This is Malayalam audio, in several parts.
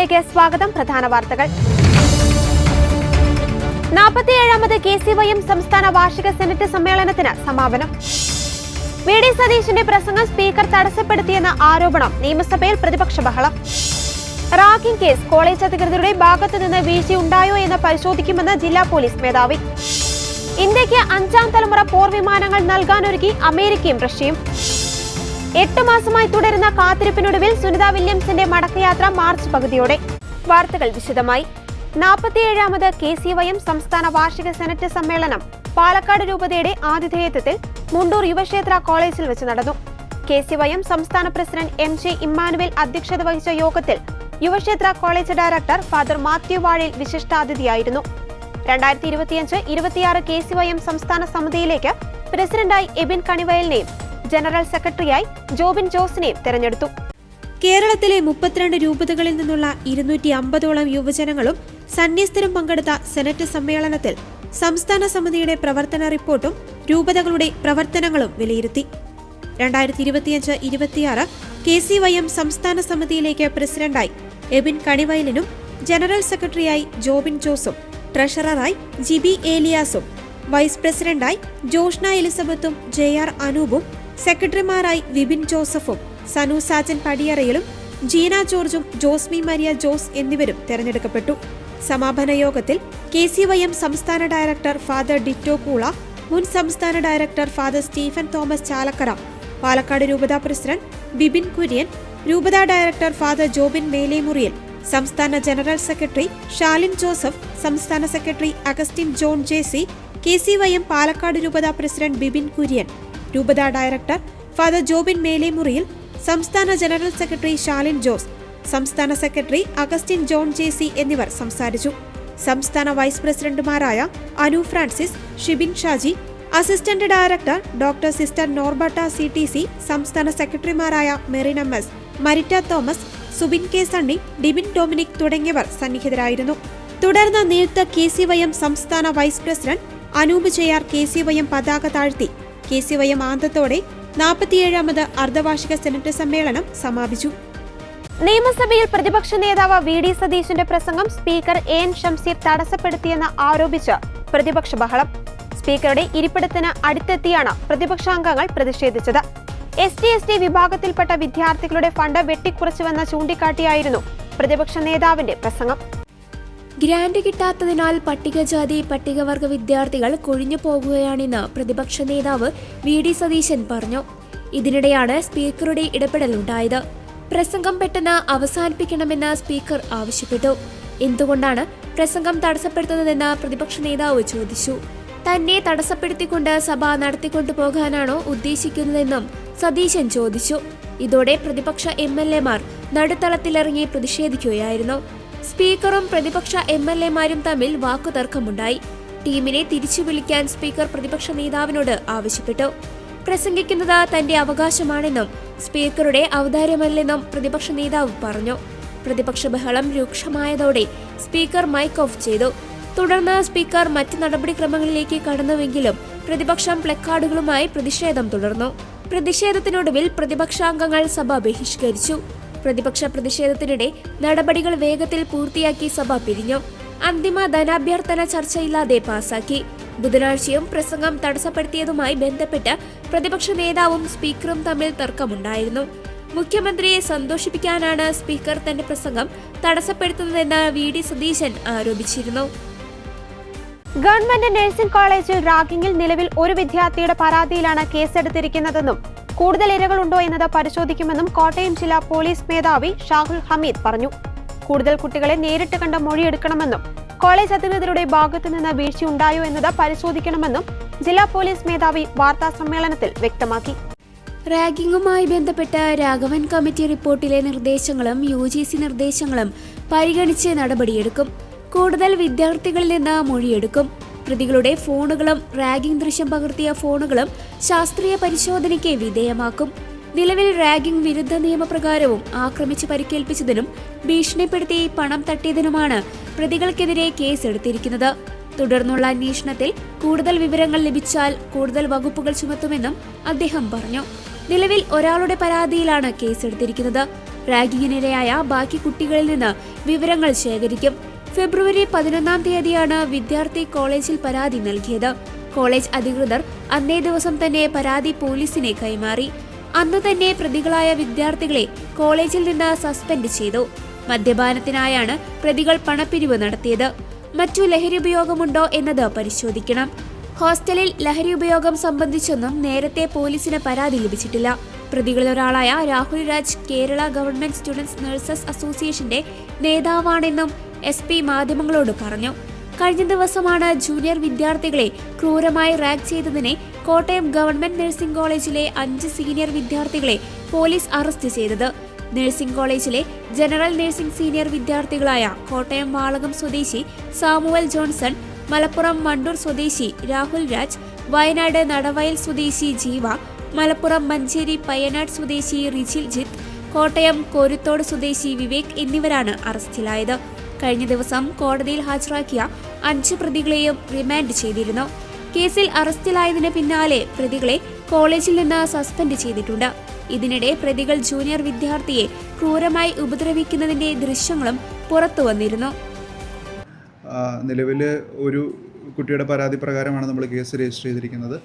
ന്യൂസിലേക്ക് സ്വാഗതം. പ്രധാന വാർത്തകൾ. 47ാമത് KCYM സംസ്ഥാന വാർഷിക സെനറ്റ് സമ്മേളനത്തിന് സമാപനം. വി ഡി സതീശന്റെ പ്രസംഗം സ്പീക്കർ തടസ്സപ്പെടുത്തിയെന്ന ആരോപണം. നിയമസഭയിൽ പ്രതിപക്ഷ ബഹളം. റാഗിംഗ് കേസ് കോളേജ് അധികൃതരുടെ ഭാഗത്തുനിന്ന് വീഴ്ചയുണ്ടായോ എന്ന് പരിശോധിക്കുമെന്ന് ജില്ലാ പോലീസ് മേധാവി. ഇന്ത്യക്ക് 5ാം തലമുറ പോർ വിമാനങ്ങൾ നൽകാനൊരുക്കി അമേരിക്കയും റഷ്യയും. 8 മാസമായി തുടരുന്ന കാത്തിരിപ്പിനൊടുവിൽ സുനിത വില്യംസിന്റെ മടക്കയാത്ര മാർച്ച് പകുതിയോടെ. വാർത്തകൾ വിശദമായി. 47ാമത് KCYM സംസ്ഥാന വാർഷിക സെനറ്റ് സമ്മേളനം പാലക്കാട് രൂപതയുടെ ആതിഥേയത്വത്തിൽ മുണ്ടൂർ യുവക്ഷേത്ര കോളേജിൽ വെച്ച് നടന്നു. KCYM സംസ്ഥാന പ്രസിഡന്റ് MJ ഇമ്മാനുവേൽ അധ്യക്ഷത വഹിച്ച യോഗത്തിൽ Yuvakshetra college director father Mathew Vazhayil വിശിഷ്ടാതിഥിയായിരുന്നു. 2025-26 KCYM സംസ്ഥാന സമിതിയിലേക്ക് പ്രസിഡന്റായി എബിൻ കണിവയലിനെയും ജനറൽ സെക്രട്ടറിയായി ജോബിൻ ജോസിനെയും തെരഞ്ഞെടുത്തു. കേരളത്തിലെ 32 രൂപതകളിൽ നിന്നുള്ള 250ഓളം യുവജനങ്ങളും സന്യസ്തരും പങ്കെടുത്ത സെനറ്റ് സമ്മേളനത്തിൽ സംസ്ഥാന സമിതിയുടെ പ്രവർത്തന റിപ്പോർട്ടും രൂപതകളുടെ പ്രവർത്തനങ്ങളും വിലയിരുത്തി. 2025-26 KCYM സംസ്ഥാന സമിതിയിലേക്ക് പ്രസിഡന്റായി എബിൻ കണിവയലിനും ജനറൽ സെക്രട്ടറിയായി ജോബിൻ ജോസും ട്രഷററായി ജിബി ഏലിയാസും വൈസ് പ്രസിഡന്റായി ജോഷ്ന എലിസബത്തും JR അനൂപും സെക്രട്ടറിമാരായി വിപിൻ ജോസഫും സനു സാജൻ പടിയറയിലും ജീന ജോർജും ജോസ്മി മരിയ ജോസ് എന്നിവരും തെരഞ്ഞെടുക്കപ്പെട്ടു. സമാപന യോഗത്തിൽ KCYM സംസ്ഥാന ഡയറക്ടർ ഫാദർ ഡിറ്റോ കൂള, മുൻ സംസ്ഥാന director father Stephen Thomas Chalakkara, Palakkad രൂപത പ്രസിഡന്റ് ബിബിൻ കുര്യൻ, രൂപത ഡയറക്ടർ ഫാദർ ജോബിൻ മേലേമുറിയൽ, സംസ്ഥാന ജനറൽ സെക്രട്ടറി ഷാലിൻ ജോസഫ്, സംസ്ഥാന secretary Augustine John JC, KCYM Palakkad രൂപത പ്രസിഡന്റ് ബിബിൻ കുര്യൻ, രൂപത ഡയറക്ടർ ഫാദർ ജോബിൻ മേലേമുറിയിൽ, സംസ്ഥാന ജനറൽ സെക്രട്ടറി ഷാലിൻ ജോസ്, സംസ്ഥാന സെക്രട്ടറി അഗസ്റ്റിൻ ജോൺ JC എന്നിവർ സംസാരിച്ചു. സംസ്ഥാന വൈസ് പ്രസിഡന്റുമാരായ Anu Francis, Shibin Shaji, assistant director doctor sister Norberta CTC, സംസ്ഥാന സെക്രട്ടറിമാരായ Merin MS, Marita Thomas, Subin K Sunny, Dibin Dominic തുടങ്ങിയവർ സന്നിഹിതരായിരുന്നു. തുടർന്ന് നിയുക്ത KCYM സംസ്ഥാന vice president Anoop JR KCYM പതാക താഴ്ത്തി. KCYM ആന്തത്തോടെ 47ാമത് അർദ്ധവാർഷിക സെനറ്റ് സമ്മേളനം സമാപിച്ചു. നിയമസഭയിൽ പ്രതിപക്ഷ നേതാവ് വി ഡി സതീശന്റെ പ്രസംഗം സ്പീക്കർ AN ഷംസീർ തടസ്സപ്പെടുത്തിയെന്ന് ആരോപിച്ച് പ്രതിപക്ഷ ബഹളം. സ്പീക്കറുടെ ഇരിപ്പിടത്തിന് അടുത്തെത്തിയാണ് പ്രതിപക്ഷാംഗങ്ങൾ പ്രതിഷേധിച്ചത്. ST വിഭാഗത്തിൽപ്പെട്ട വിദ്യാർത്ഥികളുടെ ഫണ്ട് വെട്ടിക്കുറച്ചുവെന്ന് ചൂണ്ടിക്കാട്ടിയായിരുന്നു പ്രതിപക്ഷ നേതാവിന്റെ പ്രസംഗം. ഗ്രാന്റ് കിട്ടാത്തതിനാൽ പട്ടികജാതി പട്ടികവർഗ വിദ്യാർത്ഥികൾ കൊഴിഞ്ഞു പോകുകയാണെന്ന് പ്രതിപക്ഷ നേതാവ് വി ഡി സതീശൻ പറഞ്ഞു. ഇതിനിടെയാണ് സ്പീക്കറുടെ ഇടപെടലുണ്ടായത്. പ്രസംഗം പെട്ടെന്ന് അവസാനിപ്പിക്കണമെന്ന് സ്പീക്കർ ആവശ്യപ്പെട്ടു. എന്തുകൊണ്ടാണ് പ്രസംഗം തടസ്സപ്പെടുത്തുന്നതെന്ന് പ്രതിപക്ഷ നേതാവ് ചോദിച്ചു. തന്നെ തടസ്സപ്പെടുത്തിക്കൊണ്ട് സഭ നടത്തിക്കൊണ്ടുപോകാനാണോ ഉദ്ദേശിക്കുന്നതെന്നും സതീശൻ ചോദിച്ചു. ഇതോടെ പ്രതിപക്ഷ MLA-മാർ നടുത്തളത്തിലിറങ്ങി പ്രതിഷേധിക്കുകയായിരുന്നു. സ്പീക്കറും പ്രതിപക്ഷ MLA-മാരും തമ്മിൽ വാക്കുതർക്കമുണ്ടായി. ടീമിനെ തിരിച്ചു വിളിക്കാൻ സ്പീക്കർ പ്രതിപക്ഷ നേതാവിനോട് ആവശ്യപ്പെട്ടു. പ്രസംഗിക്കുന്നത് തന്റെ അവകാശമാണെന്നും സ്പീക്കറുടെ ഔദാര്യമല്ലെന്നും പ്രതിപക്ഷ നേതാവ് പറഞ്ഞു. പ്രതിപക്ഷ ബഹളം രൂക്ഷമായതോടെ സ്പീക്കർ മൈക്ക് ഓഫ് ചെയ്തു. തുടർന്ന് സ്പീക്കർ മറ്റ് നടപടിക്രമങ്ങളിലേക്ക് കടന്നുവെങ്കിലും പ്രതിപക്ഷം പ്ലക്കാർഡുകളുമായി പ്രതിഷേധം തുടർന്നു. പ്രതിഷേധത്തിനൊടുവിൽ പ്രതിപക്ഷാംഗങ്ങൾ സഭ ബഹിഷ്കരിച്ചു. പ്രതിപക്ഷ പ്രതിഷേധത്തിനിടെ നടപടികൾ വേഗത്തിൽ പൂർത്തിയാക്കി സഭ പിരിഞ്ഞു. അന്തിമ ധനാഭ്യർത്ഥന ചർച്ചയില്ലാതെ പാസാക്കി. ബുധനാഴ്ചയും പ്രസംഗം തടസ്സപ്പെടുത്തിയതുമായി ബന്ധപ്പെട്ട് പ്രതിപക്ഷ നേതാവും സ്പീക്കറും തമ്മിൽ തർക്കമുണ്ടായിരുന്നു. മുഖ്യമന്ത്രിയെ സന്തോഷിപ്പിക്കാനാണ് സ്പീക്കർ തന്റെ പ്രസംഗം തടസ്സപ്പെടുത്തുന്നതെന്ന് വി ഡി സതീശൻ ആരോപിച്ചിരുന്നു. ഗവൺമെന്റ് നഴ്സിംഗ് കോളേജിൽ റാഗിംഗിൽ നിലവിൽ ഒരു വിദ്യാർത്ഥിയുടെ പരാതിയിലാണ് കേസെടുത്തിരിക്കുന്നതെന്നും കൂടുതൽ ഇരകളുണ്ടോ എന്നത് പരിശോധിക്കുമെന്നും കോട്ടയം ജില്ലാ പോലീസ് മേധാവി ഷാഹുൽ ഹമീദ് പറഞ്ഞു. കൂടുതൽ കുട്ടികളെ നേരിട്ട് കണ്ട് മൊഴിയെടുക്കണമെന്നും കോളേജ് അധികൃതരുടെ ഭാഗത്തുനിന്ന് വീഴ്ചയുണ്ടായോ എന്നത് പരിശോധിക്കണമെന്നും ജില്ലാ പോലീസ് മേധാവി വാർത്താ സമ്മേളനത്തിൽ വ്യക്തമാക്കി. റാഗിംഗുമായി ബന്ധപ്പെട്ട് രാഘവൻ കമ്മിറ്റി റിപ്പോർട്ടിലെ നിർദ്ദേശങ്ങളും UGC നിർദ്ദേശങ്ങളും പരിഗണിച്ച് നടപടിയെടുക്കും. കൂടുതൽ വിദ്യാർത്ഥികളിൽ നിന്ന് മൊഴിയെടുക്കും. പ്രതികളുടെ ഫോണുകളും റാഗിംഗ് ദൃശ്യം പകർത്തിയ ഫോണുകളും ശാസ്ത്രീയ പരിശോധനയ്ക്ക് വിധേയമാക്കും. നിലവിൽ റാഗിംഗ് വിരുദ്ധ നിയമപ്രകാരവും ആക്രമിച്ച് പരിക്കേൽപ്പിച്ചതിനും ഭീഷണിപ്പെടുത്തി പണം തട്ടിയതിനുമാണ് പ്രതികൾക്കെതിരെ കേസെടുത്തിരിക്കുന്നത്. തുടർന്നുള്ള അന്വേഷണത്തിൽ കൂടുതൽ വിവരങ്ങൾ ലഭിച്ചാൽ കൂടുതൽ വകുപ്പുകൾ ചുമത്തുമെന്നും അദ്ദേഹം പറഞ്ഞു. നിലവിൽ ഒരാളുടെ പരാതിയിലാണ് കേസെടുത്തിരിക്കുന്നത്. റാഗിങ്ങിനിരയായ ബാക്കി കുട്ടികളിൽ നിന്ന് വിവരങ്ങൾ ശേഖരിക്കും. ഫെബ്രുവരി 11 തീയതിയാണ് വിദ്യാർത്ഥി കോളേജിൽ പരാതി നൽകിയത്. കോളേജ് അധികൃതർ അന്നേ ദിവസം തന്നെ പരാതി പോലീസിനെ കൈമാറി. അന്ന് തന്നെ പ്രതികളായ വിദ്യാർത്ഥികളെ കോളേജിൽ നിന്ന് സസ്പെൻഡ് ചെയ്തു. മദ്യപാനത്തിനായാണ് പ്രതികൾ പണപ്പിരിവ് നടത്തിയത്. മറ്റു ലഹരി ഉപയോഗമുണ്ടോ എന്നത് പരിശോധിക്കണം. ഹോസ്റ്റലിൽ ലഹരി ഉപയോഗം സംബന്ധിച്ചൊന്നും നേരത്തെ പോലീസിന് പരാതി ലഭിച്ചിട്ടില്ല. പ്രതികളിലൊരാളായ Rahul Raj Kerala government students nurses അസോസിയേഷന്റെ നേതാവാണെന്നും SP മാധ്യമങ്ങളോട് പറഞ്ഞു. കഴിഞ്ഞ ദിവസമാണ് ജൂനിയർ വിദ്യാർത്ഥികളെ ക്രൂരമായി റാഗ് ചെയ്തതിനെ കോട്ടയം ഗവൺമെന്റ് നഴ്സിംഗ് കോളേജിലെ 5 സീനിയർ വിദ്യാർത്ഥികളെ പോലീസ് അറസ്റ്റ് ചെയ്തത്. നഴ്സിംഗ് കോളേജിലെ ജനറൽ നഴ്സിംഗ് സീനിയർ വിദ്യാർത്ഥികളായ കോട്ടയം വാളകം സ്വദേശി സാമുവൽ ജോൺസൺ, മലപ്പുറം മണ്ടൂർ സ്വദേശി രാഹുൽ രാജ്, വയനാട് നടവയൽ സ്വദേശി ജീവ, മലപ്പുറം മഞ്ചേരി പയ്യനാട് സ്വദേശി റിജിൽ ജിത്ത്, കോട്ടയം കോരുത്തോട് സ്വദേശി വിവേക് എന്നിവരാണ് അറസ്റ്റിലായത്. കഴിഞ്ഞ ദിവസം കോടതിയിൽ ഹാജരാക്കിയ 5 പ്രതികളെയും റിമാൻഡ് ചെയ്തിരുന്നു. കേസിൽ അറസ്റ്റിലായതിന് പിന്നാലെ പ്രതികളെ കോളേജിൽ നിന്ന് സസ്പെൻഡ് ചെയ്തിട്ടുണ്ട്. ഇതിനിടെ പ്രതികൾ ജൂനിയർ വിദ്യാർത്ഥിയെ ക്രൂരമായി ഉപദ്രവിക്കുന്നതിന്റെ ദൃശ്യങ്ങളും പുറത്തു വന്നിരുന്നു. നിലവിൽ ഒരു കുട്ടിയുടെ പരാതി പ്രകാരമാണ് നമ്മൾ കേസ് രജിസ്റ്റർ ചെയ്തിരിക്കുന്നത്.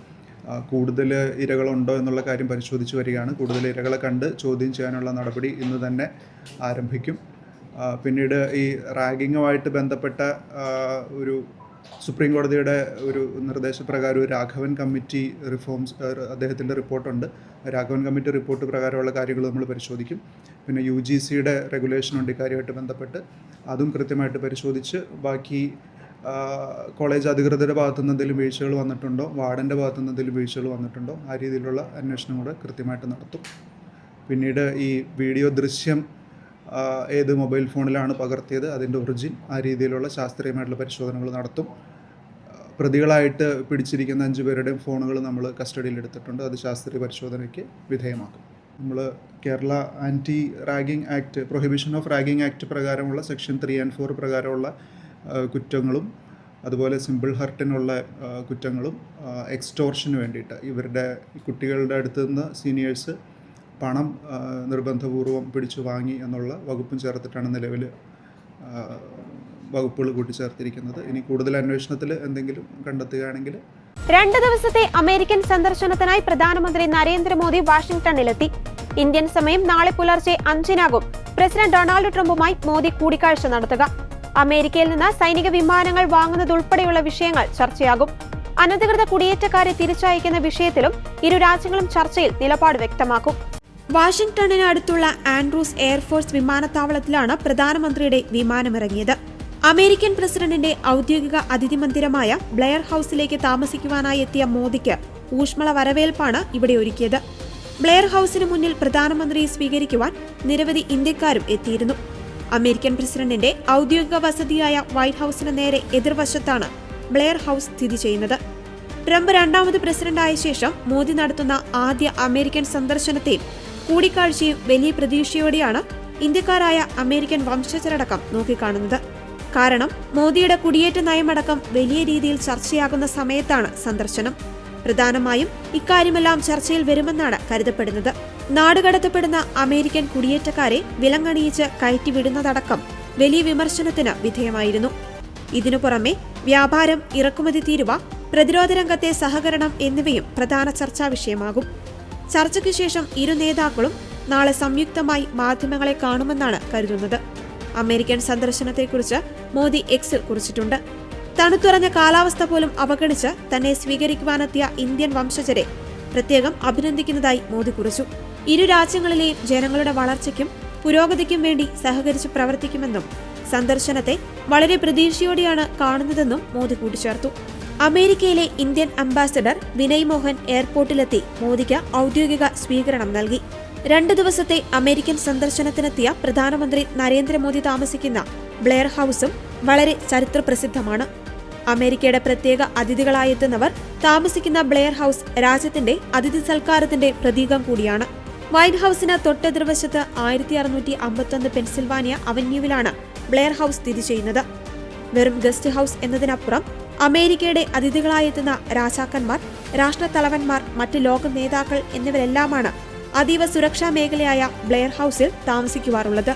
കൂടുതൽ ഇരകളുണ്ടോ എന്നുള്ള കാര്യം പരിശോധിച്ച് വരികയാണ്. കൂടുതൽ ഇരകളെ കണ്ട് ചോദ്യം ചെയ്യാനുള്ള നടപടി ഇന്ന് തന്നെ ആരംഭിക്കും. പിന്നീട് ഈ റാഗിങ്ങുമായിട്ട് ബന്ധപ്പെട്ട ഒരു സുപ്രീം കോടതിയുടെ ഒരു നിർദ്ദേശപ്രകാരം ഒരു രാഘവൻ കമ്മിറ്റി റിഫോംസ് അദ്ദേഹത്തിൻ്റെ റിപ്പോർട്ടുണ്ട്. രാഘവൻ കമ്മിറ്റി റിപ്പോർട്ട് പ്രകാരമുള്ള കാര്യങ്ങൾ നമ്മൾ പരിശോധിക്കും. പിന്നെ UGCയുടെ റെഗുലേഷനുണ്ട് ഇക്കാര്യമായിട്ട് ബന്ധപ്പെട്ട്, അതും കൃത്യമായിട്ട് പരിശോധിച്ച് ബാക്കി കോളേജ് അധികൃതരുടെ ഭാഗത്തുനിന്ന് എന്തെങ്കിലും വീഴ്ചകൾ വന്നിട്ടുണ്ടോ, വാർഡൻ്റെ ഭാഗത്തുനിന്ന് എന്തെങ്കിലും വീഴ്ചകൾ വന്നിട്ടുണ്ടോ, ആ രീതിയിലുള്ള അന്വേഷണം കൂടെ കൃത്യമായിട്ട് നടത്തും. പിന്നീട് ഈ വീഡിയോ ദൃശ്യം ഏത് മൊബൈൽ ഫോണിലാണ് പകർത്തിയത്, അതിൻ്റെ ഒറിജിൻ, ആ രീതിയിലുള്ള ശാസ്ത്രീയമായിട്ടുള്ള പരിശോധനകൾ നടത്തും. പ്രതികളായിട്ട് പിടിച്ചിരിക്കുന്ന 5 പേരുടെയും ഫോണുകൾ നമ്മൾ കസ്റ്റഡിയിൽ എടുത്തിട്ടുണ്ട്. അത് ശാസ്ത്രീയ പരിശോധനയ്ക്ക് വിധേയമാക്കും. നമ്മൾ Kerala anti ragging act, prohibition of ragging act പ്രകാരമുള്ള സെക്ഷൻ 3 and 4 പ്രകാരമുള്ള കുറ്റങ്ങളും അതുപോലെ സിമ്പിൾ ഹർട്ടിനുള്ള കുറ്റങ്ങളും എക്സ്റ്റോർഷന് വേണ്ടിയിട്ട് ഇവരുടെ കുട്ടികളുടെ അടുത്ത് നിന്ന് സീനിയേഴ്സ് പണം നിർബന്ധപൂർവം പിടിച്ചു വാങ്ങി എന്നുള്ള വകുപ്പും ചേർത്തിട്ടാണ് നിലവിൽ വകുപ്പുകൾ കൂട്ടിച്ചേർത്തിരിക്കുന്നത്. ഇനി കൂടുതൽ അന്വേഷണത്തിൽ എന്തെങ്കിലും കണ്ടെത്തുകയാണെങ്കിൽ 2 ദിവസത്തെ അമേരിക്കൻ സന്ദർശനത്തിനായി പ്രധാനമന്ത്രി നരേന്ദ്രമോദി വാഷിംഗ്ടണിലെത്തി. ഇന്ത്യൻ സമയം നാളെ പുലർച്ചെ 5-നാകും പ്രസിഡന്റ് ഡൊണാൾഡ് ട്രംപുമായി മോദി കൂടിക്കാഴ്ച നടത്തുക. അമേരിക്കയിൽ നിന്ന് സൈനിക വിമാനങ്ങൾ വാങ്ങുന്നതുൾപ്പെടെയുള്ള വിഷയങ്ങൾ ചർച്ചയാകും. അനധികൃത കുടിയേറ്റക്കാരെ തിരിച്ചയക്കുന്ന വിഷയത്തിലും ഇരു രാജ്യങ്ങളും ചർച്ചയിൽ നിലപാട് വ്യക്തമാക്കും. വാഷിംഗ്ടണിന് അടുത്തുള്ള ആൻഡ്രൂസ് എയർഫോഴ്സ് വിമാനത്താവളത്തിലാണ് പ്രധാനമന്ത്രിയുടെ വിമാനമിറങ്ങിയത്. അമേരിക്കൻ പ്രസിഡന്റിന്റെ ഔദ്യോഗിക അതിഥി മന്ദിരമായ ബ്ലെയർ ഹൌസിലേക്ക് താമസിക്കുവാനായി എത്തിയ മോദിക്ക് ഊഷ്മള വരവേൽപ്പാണ് ഇവിടെ ഒരുക്കിയത്. ബ്ലെയർ ഹൌസിന് മുന്നിൽ പ്രധാനമന്ത്രിയെ സ്വീകരിക്കുവാൻ നിരവധി ഇന്ത്യക്കാരും എത്തിയിരുന്നു. അമേരിക്കൻ പ്രസിഡന്റിന്റെ ഔദ്യോഗിക വസതിയായ വൈറ്റ് ഹൌസിന് നേരെ എതിർവശത്താണ് ബ്ലെയർ ഹൌസ് സ്ഥിതി ചെയ്യുന്നത്. ട്രംപ് 2ാമത് പ്രസിഡന്റായ ശേഷം മോദി നടത്തുന്ന ആദ്യ അമേരിക്കൻ സന്ദർശനത്തെയും കൂടിക്കാഴ്ചയും വലിയ പ്രതീക്ഷയോടെയാണ് ഇന്ത്യക്കാരായ അമേരിക്കൻ വംശജരടക്കം നോക്കിക്കാണുന്നത്. കാരണം മോദിയുടെ കുടിയേറ്റ നയമടക്കം വലിയ രീതിയിൽ ചർച്ചയാകുന്ന സമയത്താണ് സന്ദർശനം. പ്രധാനമായും ഇക്കാര്യമെല്ലാം ചർച്ചയിൽ വരുമെന്നാണ് കരുതപ്പെടുന്നത്. നാടുകടത്തപ്പെടുന്ന അമേരിക്കൻ കുടിയേറ്റക്കാരെ വിലങ്ങണിയിച്ച് കയറ്റിവിടുന്നതടക്കം വലിയ വിമർശനത്തിന് വിധേയമായിരുന്നു. ഇതിനു പുറമെ വ്യാപാരം, ഇറക്കുമതി തീരുവ, പ്രതിരോധ രംഗത്തെ സഹകരണം എന്നിവയും പ്രധാന ചർച്ചാ വിഷയമാകും. ചർച്ചയ്ക്ക് ശേഷം ഇരു നേതാക്കളും നാളെ സംയുക്തമായി മാധ്യമങ്ങളെ കാണുമെന്നാണ് കരുതുന്നത്. അമേരിക്കൻ സന്ദർശനത്തെക്കുറിച്ച് മോദി എക്സിൽ കുറിച്ചിട്ടുണ്ട്. തണുത്തുറഞ്ഞ കാലാവസ്ഥ പോലും അവഗണിച്ച് തന്നെ സ്വീകരിക്കുവാനെത്തിയ ഇന്ത്യൻ വംശജരെ പ്രത്യേകം അഭിനന്ദിക്കുന്നതായി മോദി കുറിച്ചു. ഇരു രാജ്യങ്ങളിലെയും ജനങ്ങളുടെ വളർച്ചയ്ക്കും പുരോഗതിക്കും വേണ്ടി സഹകരിച്ച് പ്രവർത്തിക്കുമെന്നും സന്ദർശനത്തെ വളരെ പ്രതീക്ഷയോടെയാണ് കാണുന്നതെന്നും മോദി കൂട്ടിച്ചേർത്തു. അമേരിക്കയിലെ ഇന്ത്യൻ അംബാസഡർ വിനയ് മോഹൻ എയർപോർട്ടിലെത്തി മോദിക്ക് ഔദ്യോഗിക സ്വീകരണം നൽകി. 2 ദിവസത്തെ അമേരിക്കൻ സന്ദർശനത്തിനെത്തിയ പ്രധാനമന്ത്രി നരേന്ദ്രമോദി താമസിക്കുന്ന ബ്ലെയർ ഹൌസും വളരെ ചരിത്രപ്രസിദ്ധമാണ്. അമേരിക്കയുടെ പ്രത്യേക അതിഥികളായെത്തുന്നവർ താമസിക്കുന്ന ബ്ലെയർ ഹൌസ് രാജ്യത്തിന്റെ അതിഥി സൽക്കാരത്തിന്റെ പ്രതീകം കൂടിയാണ്. വൈറ്റ് ഹൌസിന് തൊട്ടെതിർവശത്ത് 1651 പെൻസിൽവാനിയ അവന്യൂവിലാണ് ബ്ലെയർ ഹൌസ് സ്ഥിതി ചെയ്യുന്നത്. വെറും ഗസ്റ്റ് ഹൌസ് എന്നതിനപ്പുറം അമേരിക്കയുടെ അതിഥികളായെത്തുന്ന രാജാക്കന്മാർ, രാഷ്ട്രത്തലവന്മാർ, മറ്റ് ലോക നേതാക്കൾ എന്നിവരെല്ലാമാണ് അതീവ സുരക്ഷാ മേഖലയായ ബ്ലെയർ ഹൌസിൽ താമസിക്കുവാറുള്ളത്.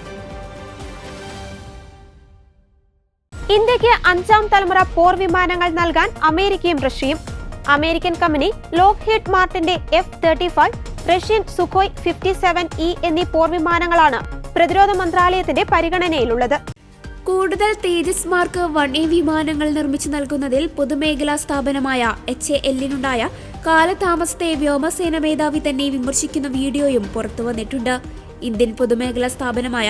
ഇന്ത്യക്ക് 5ാം തലമുറ പോർ വിമാനങ്ങൾ നൽകാൻ അമേരിക്കയും റഷ്യയും. അമേരിക്കൻ കമ്പനി ലോക്ഹീഡ് മാർട്ടിന്റെ F-35, റഷ്യൻ സുഖോയ് 57E എന്നീ പോർ വിമാനങ്ങളാണ് പ്രതിരോധ മന്ത്രാലയത്തിന്റെ പരിഗണനയിലുള്ളത്. കൂടുതൽ തേജസ് മാർക്ക് 1A വിമാനങ്ങൾ നിർമ്മിച്ചു നൽകുന്നതിൽ പൊതുമേഖലാ സ്ഥാപനമായ HALനുണ്ടായ കാലതാമസത്തെ വ്യോമസേന മേധാവി തന്നെ വിമർശിക്കുന്ന വീഡിയോയും പുറത്തുവന്നിട്ടുണ്ട്. ഇന്ത്യൻ പൊതുമേഖലാ സ്ഥാപനമായ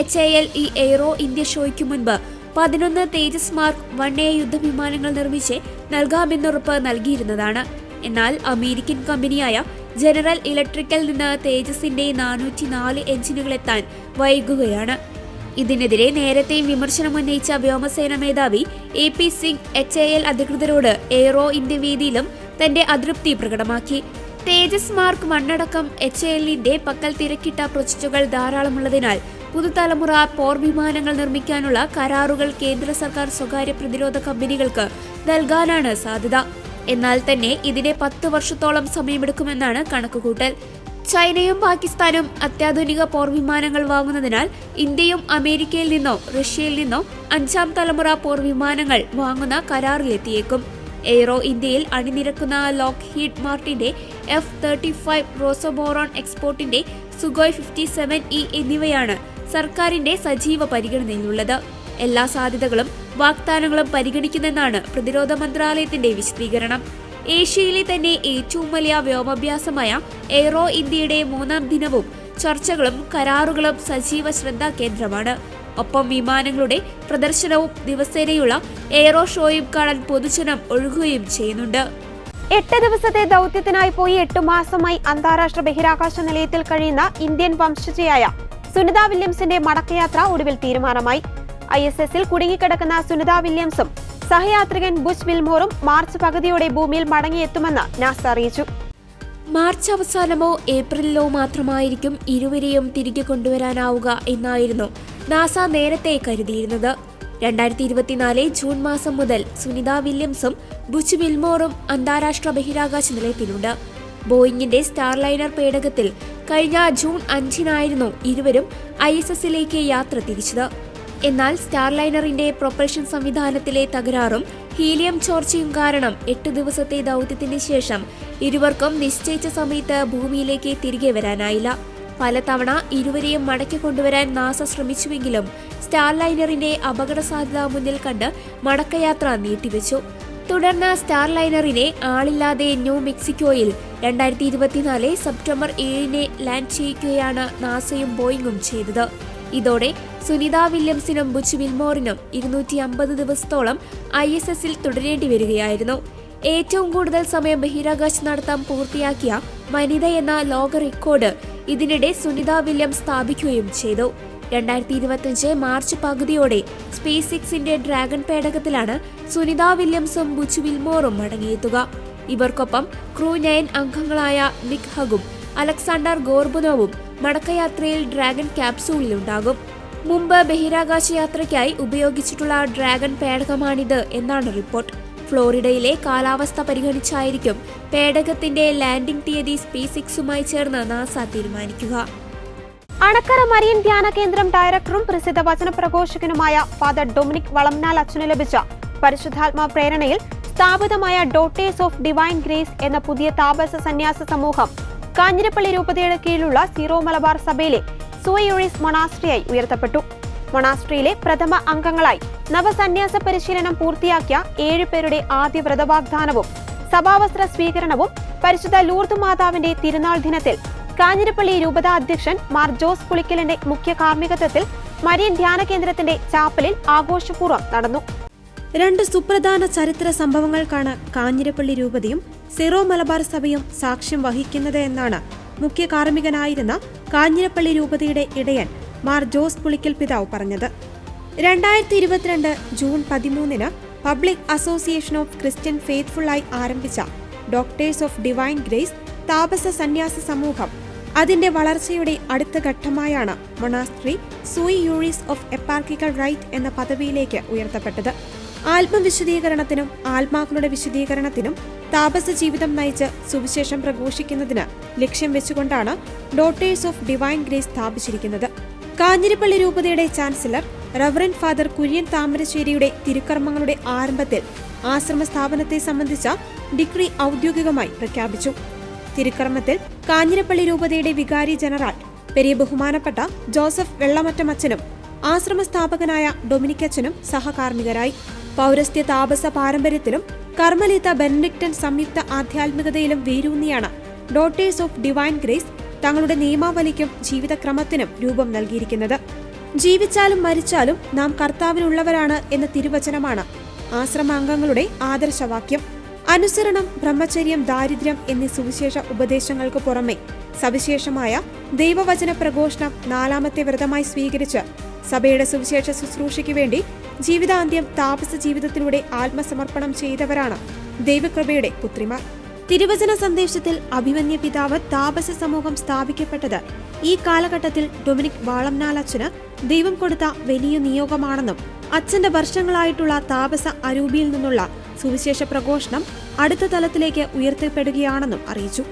HAL ഈ എയ്റോ ഇന്ത്യ ഷോയ്ക്കു മുൻപ് 11 തേജസ് മാർക്ക് 1A യുദ്ധവിമാനങ്ങൾ നിർമ്മിച്ച് നൽകാമെന്നുറപ്പ് നൽകിയിരുന്നതാണ്. എന്നാൽ അമേരിക്കൻ കമ്പനിയായ ജനറൽ ഇലക്ട്രിക്കൽ നിന്ന് തേജസിന്റെ 404 എഞ്ചിനുകൾ എത്താൻ വൈകുകയാണ്. ഇതിനെതിരെ നേരത്തെയും വിമർശനം ഉന്നയിച്ച വ്യോമസേന മേധാവി AP സിംഗ് HAL അധികൃതരോട് എയ്റോ ഇന്ത്യ വേദിയിലും തന്റെ അതൃപ്തി പ്രകടമാക്കി. തേജസ് മാർക്ക് 1 അടക്കം HALന്റെ പക്കൽ തിരക്കിട്ട പ്രൊജക്ടുകൾ ധാരാളമുള്ളതിനാൽ പുതുതലമുറ പോർ വിമാനങ്ങൾ നിർമ്മിക്കാനുള്ള കരാറുകൾ കേന്ദ്ര സർക്കാർ സ്വകാര്യ പ്രതിരോധ കമ്പനികൾക്ക് നൽകാനാണ് സാധ്യത. എന്നാൽ തന്നെ ഇതിനെ 10 വർഷത്തോളം സമയമെടുക്കുമെന്നാണ് കണക്കുകൂട്ടൽ. ചൈനയും പാകിസ്ഥാനും അത്യാധുനിക പോർ വിമാനങ്ങൾ വാങ്ങുന്നതിനാൽ ഇന്ത്യയും അമേരിക്കയിൽ നിന്നോ റഷ്യയിൽ നിന്നോ 5ാം തലമുറ പോർ വിമാനങ്ങൾ വാങ്ങുന്ന കരാറിലെത്തിയേക്കും. എയ്റോ ഇന്ത്യയിൽ അണിനിരക്കുന്ന ലോക്ഹീഡ് മാർട്ടിന്റെ F-35, റോസോബോറോൺ എക്സ്പോർട്ടിന്റെ സുഖോയ് 57E എന്നിവയാണ് സർക്കാരിന്റെ സജീവ പരിഗണനയിലുള്ളത്. എല്ലാ സാധ്യതകളും വാഗ്ദാനങ്ങളും പരിഗണിക്കുന്നെന്നാണ് പ്രതിരോധ മന്ത്രാലയത്തിന്റെ വിശദീകരണം. ഏഷ്യയിലെ തന്നെ ഏറ്റവും വലിയ വ്യോമാഭ്യാസമായ എയ്റോ ഇന്ത്യയുടെ 3ാം ദിനവും ചർച്ചകളും കരാറുകളും സജീവ ശ്രദ്ധാ കേന്ദ്രമാണ്. ഒപ്പം വിമാനങ്ങളുടെ പ്രദർശനവും ദിവസേനയുള്ള എയ്റോ ഷോയും കാണാൻ പൊതുജനം ഒഴുകുകയും ചെയ്യുന്നുണ്ട്. 8 ദിവസത്തെ ദൗത്യത്തിനായി പോയി 8 മാസമായി അന്താരാഷ്ട്ര ബഹിരാകാശ നിലയത്തിൽ കഴിയുന്ന ഇന്ത്യൻ വംശജയായ സുനിത വില്യംസിന്റെ മടക്കയാത്ര ഒടുവിൽ തീരുമാനമായി. ISSൽ കുടുങ്ങിക്കിടക്കുന്ന സുനിത വില്യംസും സഹയാത്രികൻ ബുച്ച് വിൽമോറും മാർച്ച് പകുതിയോടെ ഭൂമിയിൽ മടങ്ങിയെത്തുമെന്ന് നാസ അറിയിച്ചു. മാർച്ച് അവസാനമോ ഏപ്രിലിലോ മാത്രമായിരിക്കും ഇരുവരെയും തിരികെ കൊണ്ടുവരാനാവുക എന്നായിരുന്നു നാസ നേരത്തെ കരുതിയിരുന്നത്. 2024 ജൂൺ മാസം മുതൽ സുനിത വില്യംസും ബുച്ച് വിൽമോറും അന്താരാഷ്ട്ര ബഹിരാകാശ നിലയത്തിലുണ്ട്. ബോയിങ്ങിന്റെ സ്റ്റാർലൈനർ പേടകത്തിൽ കഴിഞ്ഞ ജൂൺ 5-നായിരുന്നു ഇരുവരും ISSലേക്ക് യാത്ര തിരിച്ചത്. എന്നാൽ സ്റ്റാർലൈനറിന്റെ പ്രൊപ്പൽഷൻ സംവിധാനത്തിലെ തകരാറും ഹീലിയം ചോർച്ചയും കാരണം 8 ദിവസത്തെ ദൗത്യത്തിന് ശേഷം ഇരുവർക്കും നിശ്ചയിച്ച സമയത്ത് ഭൂമിയിലേക്ക് തിരികെ വരാനായില്ല. പലതവണ ഇരുവരെയും മടക്കി കൊണ്ടുവരാൻ നാസ ശ്രമിച്ചുവെങ്കിലും സ്റ്റാർലൈനറിന്റെ അപകട സാധ്യത മുന്നിൽ കണ്ട് മടക്കയാത്ര നീട്ടിവെച്ചു. തുടർന്ന് സ്റ്റാർലൈനറിനെ ആളില്ലാതെ ന്യൂ മെക്സിക്കോയിൽ 2024 സെപ്റ്റംബർ 7-ന് ലാൻഡ് ചെയ്യിക്കുകയാണ് നാസയും ബോയിങ്ങും ചെയ്തത്. ഇതോടെ സുനിത വില്യംസിനും ബുച്ച് വിൽമോറിനും 250 ദിവസത്തോളം ISSൽ തുടരേണ്ടി വരികയായിരുന്നു. ഏറ്റവും കൂടുതൽ സമയം ബഹിരാകാശ നടത്തം പൂർത്തിയാക്കിയ വനിത എന്ന ലോക റെക്കോർഡ് ഇതിനിടെ സുനിത വില്യംസ് സ്ഥാപിക്കുകയും ചെയ്തു. 2025 മാർച്ച് പകുതിയോടെ SpaceXന്റെ ഡ്രാഗൺ പേടകത്തിലാണ് സുനിത വില്യംസും ബുച്ച് വിൽമോറും മടങ്ങിയെത്തുക. ഇവർക്കൊപ്പം ക്രൂ 9 അംഗങ്ങളായ നിക് ഹഗും അലക്സാണ്ടർ ഗോർബുനോവും മടക്കയാത്രയിൽ ഡ്രാഗൺ ക്യാപ്സൂളിലുണ്ടാകും. മുമ്പ് ബഹിരാകാശ യാത്രയ്ക്കായി ഉപയോഗിച്ചിട്ടുള്ള ഡ്രാഗൺ പേടകമാണിത് എന്നാണ് റിപ്പോർട്ട്. ഫ്ലോറിഡയിലെ കാലാവസ്ഥ പരിഗണിച്ചായിരിക്കും പേടകത്തിന്റെ ലാൻഡിംഗ് തീയതി SpaceXുമായി ചേർന്ന് നാസ തീരുമാനിക്കുക. അണക്കര മരിയൻ ധ്യാന കേന്ദ്രം ഡയറക്ടറും പ്രസിദ്ധ വചന പ്രഘോഷകനുമായ ഫാദർ ഡൊമിനിക് വളംനാൽ അച്ഛന് ലഭിച്ച പരിശുദ്ധാത്മാ പ്രേരണയിൽ സ്ഥാപിതമായ ഡോട്ടേഴ്സ് ഓഫ് ഡിവൈൻ ഗ്രേസ് എന്ന പുതിയ താപസ സന്യാസ സമൂഹം കാഞ്ഞിരപ്പള്ളി രൂപതയുടെ കീഴിലുള്ള സീറോ മലബാർ സഭയിലെ സൂയൂറിസ് മൊണാസ്ട്രിയായി ഉയർത്തപ്പെട്ടു. മൊണാസ്ട്രിയിലെ പ്രഥമ അംഗങ്ങളായി നവസന്യാസ പരിശീലനം പൂർത്തിയാക്കിയ 7 പേരുടെ ആദ്യ വ്രതവാഗ്ദാനവും സഭാവസ്ത്ര സ്വീകരണവും പരിശുദ്ധ ലൂർദ് മാതാവിന്റെ തിരുനാൾ ദിനത്തിൽ കാഞ്ഞിരപ്പള്ളി രൂപതാ അധ്യക്ഷൻ മാർ ജോസ് പുളിക്കലിന്റെ മുഖ്യ കാർമ്മികത്വത്തിൽ മരിയൻ ധ്യാന കേന്ദ്രത്തിന്റെ ചാപ്പലിൽ ആഘോഷപൂർവ്വം നടന്നു. 2 സുപ്രധാന ചരിത്ര സംഭവങ്ങൾക്കാണ് കാഞ്ഞിരപ്പള്ളി രൂപതയും സിറോ മലബാർ സഭയും സാക്ഷ്യം വഹിക്കുന്നത് എന്നാണ് മുഖ്യ കാർമ്മികനായിരുന്ന കാഞ്ഞിരപ്പള്ളി രൂപതയുടെ ഇടയൻ മാർ ജോസ് പുളിക്കൽ പിതാവ് പറഞ്ഞത്. 2022 ജൂൺ 13-ന് പബ്ലിക് അസോസിയേഷൻ ഓഫ് ക്രിസ്ത്യൻ ഫെയ്ത്ത്ഫുള്ളായി ആരംഭിച്ച ഡോക്ടേഴ്സ് ഓഫ് ഡിവൈൻ ഗ്രേസ് താപസ സന്യാസ സമൂഹം അതിന്റെ വളർച്ചയുടെ അടുത്ത ഘട്ടമായാണ് monastery sui juris of eparchial right എന്ന പദവിയിലേക്ക് ഉയർത്തപ്പെട്ടത്. ആത്മവിശുദ്ധീകരണത്തിനും ആത്മാക്കളുടെ വിശുദ്ധീകരണത്തിനും താപസ ജീവിതം നയിച്ച് സുവിശേഷം പ്രഘോഷിക്കുന്നതിന് ലക്ഷ്യം വെച്ചുകൊണ്ടാണ് ഡോട്ടേഴ്സ് ഓഫ് ഡിവൈൻ ഗ്രേസ് സ്ഥാപിച്ചിരിക്കുന്നത്. കാഞ്ഞിരപ്പള്ളി രൂപതയുടെ ചാൻസലർ റവറന്റ് ഫാദർ കുര്യൻ താമരശ്ശേരിയുടെ തിരുക്കർമ്മങ്ങളുടെ ആരംഭത്തിൽ ആശ്രമ സ്ഥാപനത്തെ സംബന്ധിച്ച ഡിഗ്രി ഔദ്യോഗികമായി പ്രഖ്യാപിച്ചു. തിരുക്കർമ്മത്തിൽ കാഞ്ഞിരപ്പള്ളി രൂപതയുടെ വികാരി ജനറൽ പെരിയ ബഹുമാനപ്പെട്ട ജോസഫ് വെള്ളമറ്റമച്ചനും ആശ്രമ സ്ഥാപകനായ ഡൊമിനിക്കച്ചനും സഹകാർമ്മികരായി. പൗരസ്ത്യ താപസ പാരമ്പര്യത്തിലും കർമ്മലീത്ത ബെനഡിക്ടൻ സംയുക്ത ആധ്യാത്മികതയിലും വേരൂന്നിയാണ് ഡോട്ടേഴ്സ് ഓഫ് ഡിവൈൻ ഗ്രേസ് തങ്ങളുടെ നിയമാവലിക്കും ജീവിതക്രമത്തിനും രൂപം നൽകിയിരിക്കുന്നത്. ജീവിച്ചാലും മരിച്ചാലും നാം കർത്താവിനുള്ളവരാണ് എന്ന തിരുവചനമാണ് ആശ്രമാംഗങ്ങളുടെ ആദർശവാക്യം. അനുസരണം, ബ്രഹ്മചര്യം, ദാരിദ്ര്യം എന്നീ സുവിശേഷ ഉപദേശങ്ങൾക്ക് പുറമെ സവിശേഷമായ ദൈവവചന പ്രഘോഷണം 4ാമത്തെ വ്രതമായി സ്വീകരിച്ച് സഭയുടെ സുവിശേഷ ശുശ്രൂഷയ്ക്ക് വേണ്ടി ജീവിതാന്ത്യം താപസ ജീവിതത്തിലൂടെ ആത്മസമർപ്പണം ചെയ്തവരാണ് ദൈവകൃപയുടെ പുത്രിമാർ. തിരുവചന സന്ദേശത്തിൽ അഭിമന്യ പിതാവ് താപസ സമൂഹം സ്ഥാപിക്കപ്പെട്ടത് ഈ കാലഘട്ടത്തിൽ ഡൊമിനിക് വാളംനാലച്ചന് ദൈവം കൊടുത്ത വലിയ നിയോഗമാണെന്നും അച്ഛന്റെ വർഷങ്ങളായിട്ടുള്ള താപസ അരൂപിയിൽ നിന്നുള്ള സുവിശേഷ പ്രഘോഷണം അടുത്ത തലത്തിലേക്ക് ഉയർത്തപ്പെടുകയാണെന്നും അറിയിച്ചു.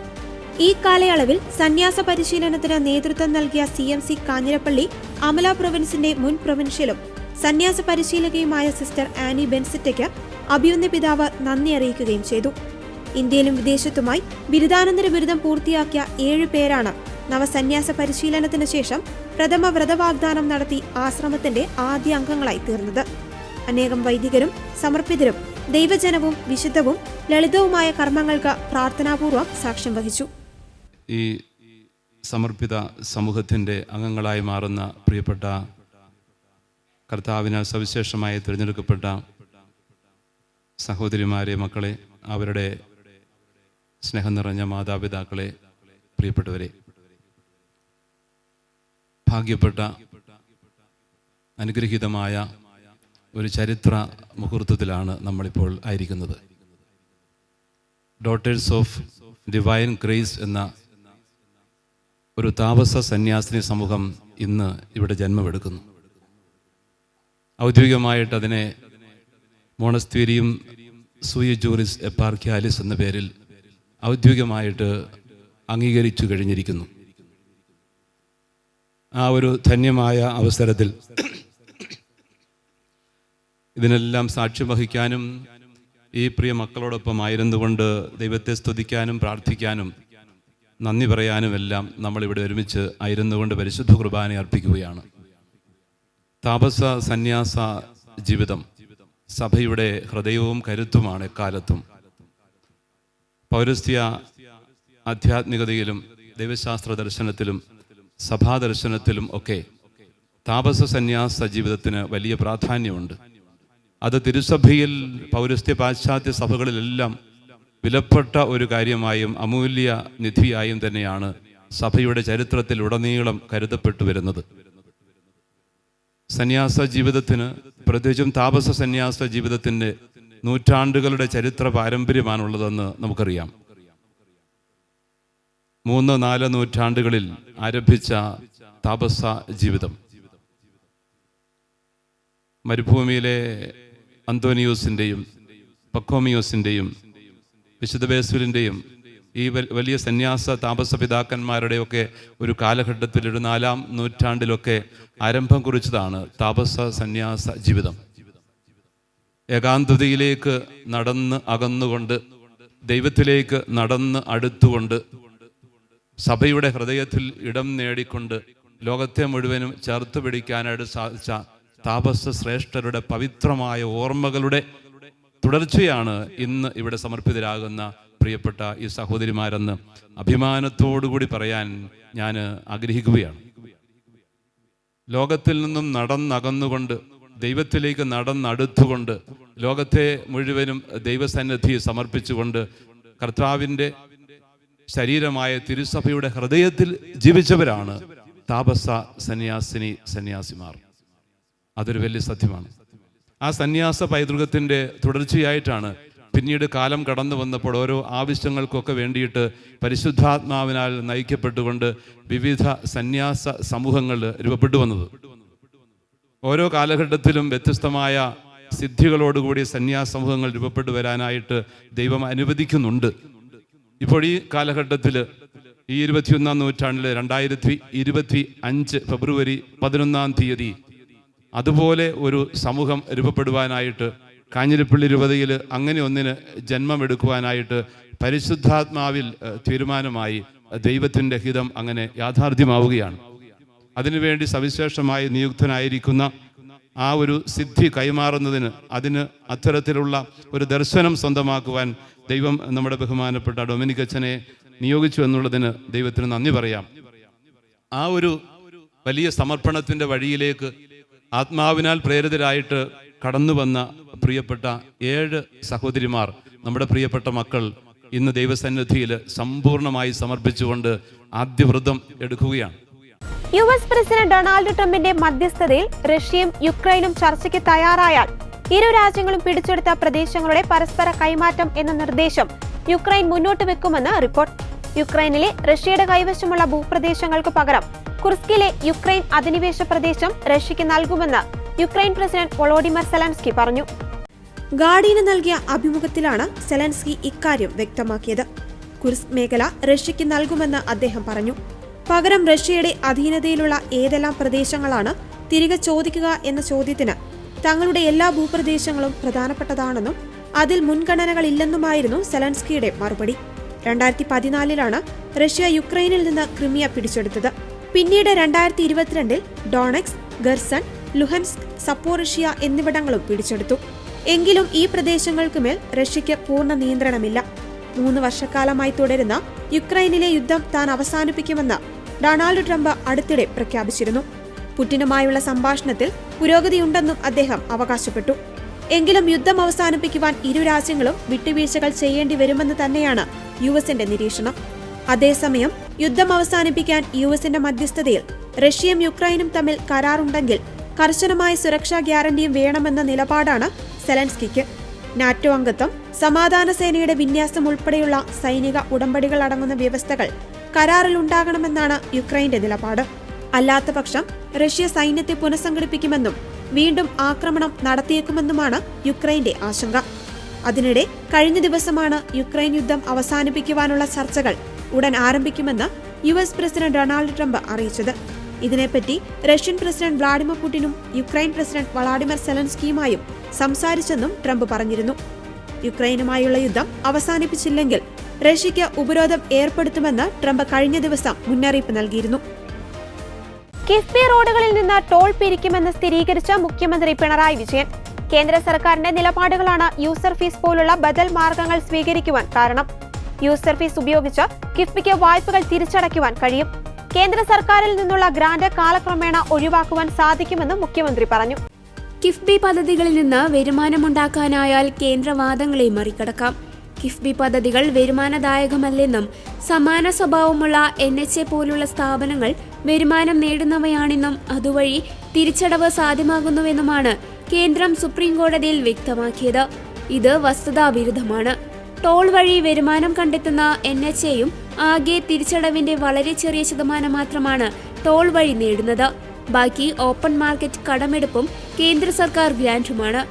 ഈ കാലയളവിൽ സന്യാസ പരിശീലനത്തിന് നേതൃത്വം നൽകിയ CMC കാഞ്ഞിരപ്പള്ളി അമല പ്രൊവിൻസിന്റെ മുൻ പ്രൊവിൻഷ്യലും സന്യാസ പരിശീലകയുമായ സിസ്റ്റർ ആനി ബെൻസിറ്റയ്ക്ക് അഭിമന്യ പിതാവ് നന്ദി അറിയിക്കുകയും ചെയ്തു. ഇന്ത്യയിലും വിദേശത്തുമായി ബിരുദാനന്തര ബിരുദം പൂർത്തിയാക്കിയ 7 പേരാണ് നവസന്യാസ പരിശീലനത്തിന് ശേഷം പ്രഥമ വ്രതവാഗ്ദാനം നടത്തി ആശ്രമത്തിന്റെ ആദ്യ അംഗങ്ങളായി തീർന്നത്. അനേകം വൈദികരും സമർപ്പിതരും ദൈവജനവും വിശുദ്ധവും ലളിതവുമായ കർമ്മങ്ങൾക്ക് പ്രാർത്ഥനാപൂർവം സാക്ഷ്യം വഹിച്ചു. ഈ സമർപ്പിത സമൂഹത്തിൻ്റെ അംഗങ്ങളായി മാറുന്ന പ്രിയപ്പെട്ട കർത്താവിനാൽ സവിശേഷമായി തിരഞ്ഞെടുക്കപ്പെട്ട സഹോദരിമാരെ, മക്കളെ, അവരുടെ സ്നേഹം നിറഞ്ഞ മാതാപിതാക്കളെ, പ്രിയപ്പെട്ടവരെ, ഭാഗ്യപ്പെട്ട അനുഗ്രഹീതമായ ഒരു ചരിത്ര മുഹൂർത്തത്തിലാണ് നമ്മളിപ്പോൾ ആയിരിക്കുന്നത്. ഡോട്ടേഴ്സ് ഓഫ് ഡിവൈൻ ഗ്രേസ് എന്ന ഒരു താപസ സന്യാസിനി സമൂഹം ഇന്ന് ഇവിടെ ജന്മമെടുക്കുന്നു. ഔദ്യോഗികമായിട്ട് അതിനെ മോണസ്തീരിയം സൂയി ജൂറിസ് എപ്പാർക്യാലിസ് എന്ന പേരിൽ ഔദ്യോഗികമായിട്ട് അംഗീകരിച്ചു കഴിഞ്ഞിരിക്കുന്നു. ആ ഒരു ധന്യമായ അവസരത്തിൽ ഇതിനെല്ലാം സാക്ഷ്യം വഹിക്കാനും ഈ പ്രിയ മക്കളോടൊപ്പം ആയിരുന്നുകൊണ്ട് ദൈവത്തെ സ്തുതിക്കാനും പ്രാർത്ഥിക്കാനും നന്ദി പറയാനുമെല്ലാം നമ്മളിവിടെ ഒരുമിച്ച് ആയിരുന്നുകൊണ്ട് പരിശുദ്ധ കുർബാന അർപ്പിക്കുകയാണ്. താപസ സന്യാസ ജീവിതം സഭയുടെ ഹൃദയവും കരുത്തുമാണ്. എക്കാലത്തും പൗരസ്ത്യ ആധ്യാത്മികതയിലും ദൈവശാസ്ത്ര ദർശനത്തിലും സഭാദർശനത്തിലും ഒക്കെ താപസ സന്യാസ ജീവിതത്തിന് വലിയ പ്രാധാന്യമുണ്ട്. അത് തിരുസഭയിൽ പൗരസ്ത്യ പാശ്ചാത്യ സഭകളിലെല്ലാം വിലപ്പെട്ട ഒരു കാര്യമായും അമൂല്യ നിധിയായും തന്നെയാണ് സഭയുടെ ചരിത്രത്തിൽ ഉടനീളം കരുതപ്പെട്ടു വരുന്നത്. സന്യാസ ജീവിതത്തിന്, പ്രത്യേകിച്ചും താപസ സന്യാസ ജീവിതത്തിൻ്റെ നൂറ്റാണ്ടുകളുടെ ചരിത്ര പാരമ്പര്യമാണുള്ളതെന്ന് നമുക്കറിയാം. 3-4 നൂറ്റാണ്ടുകളിൽ ആരംഭിച്ച താപസ ജീവിതം മരുഭൂമിയിലെ അന്തോനിയോസിൻ്റെയും പക്കോമിയോസിൻ്റെയും വിശുദ്ധ ബേസുലിൻ്റെയും ഈ വലിയ സന്യാസ താപസ പിതാക്കന്മാരുടെയൊക്കെ ഒരു കാലഘട്ടത്തിൽ ഒരു 4-ാം നൂറ്റാണ്ടിലൊക്കെ ആരംഭം കുറിച്ചതാണ് താപസ സന്യാസ ജീവിതം. ഏകാന്തതയിലേക്ക് നടന്ന് അകന്നുകൊണ്ട് ദൈവത്തിലേക്ക് നടന്ന് അടുത്തുകൊണ്ട് സഭയുടെ ഹൃദയത്തിൽ ഇടം നേടിക്കൊണ്ട് ലോകത്തെ മുഴുവനും ചേർത്ത് പിടിക്കാനായിട്ട് സാധിച്ച താപസ ശ്രേഷ്ഠരുടെ പവിത്രമായ ഓർമ്മകളുടെ തുടർച്ചയാണ് ഇന്ന് ഇവിടെ സമർപ്പിതരാകുന്ന പ്രിയപ്പെട്ട ഈ സഹോദരിമാരെന്ന് അഭിമാനത്തോടുകൂടി പറയാൻ ഞാൻ ആഗ്രഹിക്കുകയാണ്. ലോകത്തിൽ നിന്നും നടന്നകന്നുകൊണ്ട് ദൈവത്തിലേക്ക് നടന്നടുത്തുകൊണ്ട് ലോകത്തെ മുഴുവനും ദൈവസന്നിധി സമർപ്പിച്ചുകൊണ്ട് കർത്താവിൻ്റെ ശരീരമായ തിരുസഭയുടെ ഹൃദയത്തിൽ ജീവിച്ചവരാണ് താപസ സന്യാസിമാർ. അതൊരു വലിയ സത്യമാണ്. ആ സന്യാസ പൈതൃകത്തിൻ്റെ തുടർച്ചയായിട്ടാണ് പിന്നീട് കാലം കടന്നു വന്നപ്പോൾ ഓരോ ആവശ്യങ്ങൾക്കൊക്കെ വേണ്ടിയിട്ട് പരിശുദ്ധാത്മാവിനാൽ നയിക്കപ്പെട്ടുകൊണ്ട് വിവിധ സന്യാസ സമൂഹങ്ങൾ രൂപപ്പെട്ടു വന്നത്. ഓരോ കാലഘട്ടത്തിലും വ്യത്യസ്തമായ സിദ്ധികളോടുകൂടി സന്യാസ സമൂഹങ്ങൾ രൂപപ്പെട്ടു വരാനായിട്ട് ദൈവം അനുവദിക്കുന്നുണ്ട്. ഇപ്പോൾ ഈ കാലഘട്ടത്തിൽ ഈ 21-ാം നൂറ്റാണ്ടിൽ 2025 ഫെബ്രുവരി 11 അതുപോലെ ഒരു സമൂഹം രൂപപ്പെടുവാനായിട്ട് കാഞ്ഞിരപ്പള്ളി രൂപതയിൽ അങ്ങനെ ഒന്നിന് ജന്മമെടുക്കുവാനായിട്ട് പരിശുദ്ധാത്മാവിൽ തീരുമാനമായി. ദൈവത്തിൻ്റെ ഹിതം അങ്ങനെ യാഥാർത്ഥ്യമാവുകയാണ്. അതിനുവേണ്ടി സവിശേഷമായി നിയുക്തനായിരിക്കുന്ന ആ ഒരു സിദ്ധി കൈമാറുന്നതിന്, അതിന് അത്തരത്തിലുള്ള ഒരു ദർശനം സ്വന്തമാക്കുവാൻ ദൈവം നമ്മുടെ ബഹുമാനപ്പെട്ട ഡൊമിനിക് അച്ഛനെ നിയോഗിച്ചു എന്നുള്ളതിന് ദൈവത്തിന് നന്ദി പറയാം. ആ ഒരു വലിയ സമർപ്പണത്തിൻ്റെ വഴിയിലേക്ക് ആത്മാവിനാൽ പ്രേരിതരായിട്ട് കടന്നു വന്ന പ്രിയപ്പെട്ട 7 സഹോദരിമാർ, നമ്മുടെ പ്രിയപ്പെട്ട മക്കൾ ഇന്ന് ദൈവസന്നിധിയിൽ സമ്പൂർണ്ണമായി സമർപ്പിച്ചുകൊണ്ട് ആദ്യവ്രതം എടുക്കുകയാണ്. US പ്രസിഡന്റ് ഡൊണാൾഡ് ട്രംപിന്റെ മധ്യസ്ഥതയിൽ റഷ്യയും യുക്രൈനും ചർച്ചയ്ക്ക് തയ്യാറായാൽ ഇരു രാജ്യങ്ങളും പിടിച്ചെടുത്ത പ്രദേശങ്ങളുടെ പരസ്പര കൈമാറ്റം എന്ന നിർദ്ദേശം യുക്രൈൻ മുന്നോട്ട് വെക്കുമെന്ന് റിപ്പോർട്ട്. യുക്രൈനിലെ റഷ്യയുടെ കൈവശമുള്ള ഭൂപ്രദേശങ്ങൾക്ക് പകരം കുർസ്കിലെ യുക്രൈൻ അധിനിവേശ പ്രദേശം റഷ്യയ്ക്ക് നൽകുമെന്ന് യുക്രൈൻ പ്രസിഡന്റ് വോളോഡിമർ സെലൻസ്കി പറഞ്ഞു. ഗാർഡിയന് നൽകിയ അഭിമുഖത്തിലാണ് സെലൻസ്കി ഇക്കാര്യം വ്യക്തമാക്കിയത്. കുർസ്ക് മേഖല റഷ്യയ്ക്ക് നൽകുമെന്ന് അദ്ദേഹം പറഞ്ഞു. പകരം റഷ്യയുടെ അധീനതയിലുള്ള ഏതെല്ലാം പ്രദേശങ്ങളാണ് തിരികെ ചോദിക്കുക എന്ന ചോദ്യത്തിന് തങ്ങളുടെ എല്ലാ ഭൂപ്രദേശങ്ങളും പ്രധാനപ്പെട്ടതാണെന്നും അതിൽ മുൻഗണനകളില്ലെന്നുമായിരുന്നു സെലൻസ്കിയുടെ മറുപടി. 2014 റഷ്യ യുക്രൈനിൽ നിന്ന് ക്രിമിയ പിടിച്ചെടുത്തത്. പിന്നീട് 2022 ഡോണക്സ്, ഗെർസൺ, ലുഹൻസ്ക്, സപ്പോറിഷ്യ എന്നിവിടങ്ങളും പിടിച്ചെടുത്തു. എങ്കിലും ഈ പ്രദേശങ്ങൾക്കുമേൽ റഷ്യയ്ക്ക് പൂർണ്ണ നിയന്ത്രണമില്ല. 3 വർഷക്കാലമായി തുടരുന്ന യുക്രൈനിലെ യുദ്ധം താൻ അവസാനിപ്പിക്കുമെന്ന് ഡൊണാൾഡ് ട്രംപ് അടുത്തിടെ പ്രഖ്യാപിച്ചിരുന്നു. പുടിനുമായുള്ള സംഭാഷണത്തിൽ പുരോഗതിയുണ്ടെന്നും അദ്ദേഹം അവകാശപ്പെട്ടു. എങ്കിലും യുദ്ധം അവസാനിപ്പിക്കുവാൻ ഇരു രാജ്യങ്ങളും വിട്ടുവീഴ്ചകൾ ചെയ്യേണ്ടി വരുമെന്ന് തന്നെയാണ് യുഎസിന്റെ നിരീക്ഷണം. അതേസമയം യുദ്ധം അവസാനിപ്പിക്കാൻ യുഎസിന്റെ മധ്യസ്ഥതയിൽ റഷ്യയും യുക്രൈനും തമ്മിൽ കരാറുണ്ടെങ്കിൽ കർശനമായ സുരക്ഷാ ഗ്യാരണ്ടിയും വേണമെന്ന നിലപാടാണ് സെലൻസ്കിക്ക്. നാറ്റോ അംഗത്വം, സമാധാന സേനയുടെ വിന്യാസം ഉൾപ്പെടെയുള്ള സൈനിക ഉടമ്പടികൾ അടങ്ങുന്ന വ്യവസ്ഥകൾ കരാറിലുണ്ടാകണമെന്നാണ് യുക്രൈന്റെ നിലപാട്. അല്ലാത്തപക്ഷം റഷ്യ സൈന്യത്തെ പുനഃസംഘടിപ്പിക്കുമെന്നും വീണ്ടും ആക്രമണം നടത്തിയേക്കുമെന്നുമാണ് യുക്രൈന്റെ ആശങ്ക. അതിനിടെ കഴിഞ്ഞ ദിവസമാണ് യുക്രൈൻ യുദ്ധം അവസാനിപ്പിക്കുവാനുള്ള ചർച്ചകൾ ഉടൻ ആരംഭിക്കുമെന്ന് US പ്രസിഡന്റ് ഡൊണാൾഡ് ട്രംപ് അറിയിച്ചത്. ഇതിനെപ്പറ്റി റഷ്യൻ പ്രസിഡന്റ് വ്ളാഡിമിർ പുടിനും യുക്രൈൻ പ്രസിഡന്റ് വളാഡിമിർ സെലൻസ്കിയുമായും സംസാരിച്ചെന്നും ട്രംപ് പറഞ്ഞിരുന്നു. യുക്രൈനുമായുള്ള യുദ്ധം അവസാനിപ്പിച്ചില്ലെങ്കിൽ റഷ്യയ്ക്ക് ഉപരോധം ഏർപ്പെടുത്തുമെന്ന് ട്രംപ് കഴിഞ്ഞ ദിവസം മുന്നറിയിപ്പ് നൽകിയിരുന്നു. കിഫ്ബി റോഡുകളിൽ നിന്ന് ടോൾ പിരിക്കുമെന്ന് സ്ഥിരീകരിച്ച മുഖ്യമന്ത്രി പിണറായി വിജയൻ. കേന്ദ്ര സർക്കാരിന്റെ നിലപാടുകളാണ് യൂസർ ഫീസ് പോലുള്ള ബദൽ മാർഗങ്ങൾ സ്വീകരിക്കുവാൻ കാരണം. യൂസർ ഫീസ് ഉപയോഗിച്ച് കിഫ്ബിക്ക് വായ്പകൾ തിരിച്ചടയ്ക്കുവാൻ കഴിയും. കേന്ദ്ര സർക്കാരിൽ നിന്നുള്ള ഗ്രാന്റ് കാലക്രമേണ ഒഴിവാക്കുവാൻ സാധിക്കുമെന്നും മുഖ്യമന്ത്രി പറഞ്ഞു. കിഫ്ബി പദ്ധതികളിൽ നിന്ന് വരുമാനമുണ്ടാക്കാനായാൽ കേന്ദ്രവാദങ്ങളെ മറികടക്കാം. കിഫ്ബി പദ്ധതികൾ വരുമാനദായകമല്ലെന്നും സമാന സ്വഭാവമുള്ള NHA പോലുള്ള സ്ഥാപനങ്ങൾ വരുമാനം നേടുന്നവയാണെന്നും അതുവഴി തിരിച്ചടവ് സാധ്യമാകുന്നുവെന്നുമാണ് കേന്ദ്രം സുപ്രീം കോടതിയിൽ വ്യക്തമാക്കിയത്. ഇത് വസ്തുതാവിരുദ്ധമാണ്. ടോൾ വഴി വരുമാനം കണ്ടെത്തുന്ന NHAയും ആകെ തിരിച്ചടവിന്റെ വളരെ ചെറിയ ശതമാനം മാത്രമാണ് ടോൾ വഴി നേടുന്നത്. ബാക്കി ഓപ്പൺ മാർക്കറ്റ് കടമെടുപ്പും കേന്ദ്ര സർക്കാർ ഗ്രാന്റുമാണ്.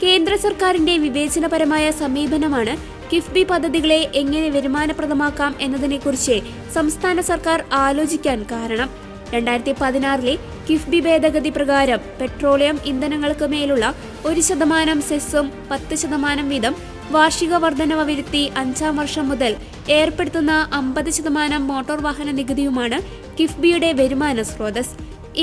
കേന്ദ്ര സർക്കാരിന്റെ വിവേചനപരമായ സമീപനമാണ് കിഫ്ബി പദ്ധതികളെ എങ്ങനെ വരുമാനപ്രദമാക്കാം എന്നതിനെക്കുറിച്ച് സംസ്ഥാന സർക്കാർ ആലോചിക്കാൻ കാരണം. 2016 കിഫ്ബി ഭേദഗതി പ്രകാരം പെട്രോളിയം ഇന്ധനങ്ങൾക്ക് മേലുള്ള 1% സെസ്സും 10% വീതം വാർഷിക വർധനവ് വരുത്തി 5ാം വർഷം മുതൽ ഏർപ്പെടുത്തുന്ന 50% മോട്ടോർ വാഹന നികുതിയുമാണ് കിഫ്ബിയുടെ വരുമാന സ്രോതസ്.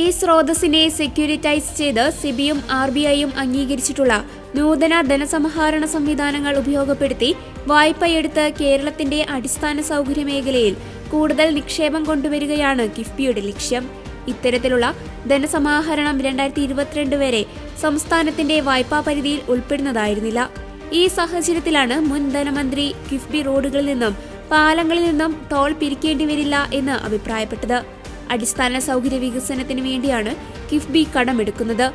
ഈ സ്രോതസ്സിനെ സെക്യൂരിറ്റൈസ് ചെയ്ത് സിബിയും RBIയും അംഗീകരിച്ചിട്ടുള്ള നൂതന ധനസമാഹരണ സംവിധാനങ്ങൾ ഉപയോഗപ്പെടുത്തി വായ്പയെടുത്ത് കേരളത്തിന്റെ അടിസ്ഥാന സൗകര്യ മേഖലയിൽ കൂടുതൽ നിക്ഷേപം കൊണ്ടുവരികയാണ് കിഫ്ബിയുടെ ലക്ഷ്യം. ഇത്തരത്തിലുള്ള ധനസമാഹരണം 2022 വരെ സംസ്ഥാനത്തിന്റെ വായ്പാ പരിധിയിൽ ഉൾപ്പെടുന്നതായിരുന്നില്ല. ഈ സാഹചര്യത്തിലാണ് മുൻ ധനമന്ത്രി കിഫ്ബി റോഡുകളിൽ നിന്നും പാലങ്ങളിൽ നിന്നും ടോൾ പിരിക്കേണ്ടി വരില്ല എന്ന് അഭിപ്രായപ്പെട്ടത്. അടിസ്ഥാന സൗകര്യ വികസനത്തിന് വേണ്ടിയാണ് കിഫ്ബി കടമെടുക്കുന്നത്.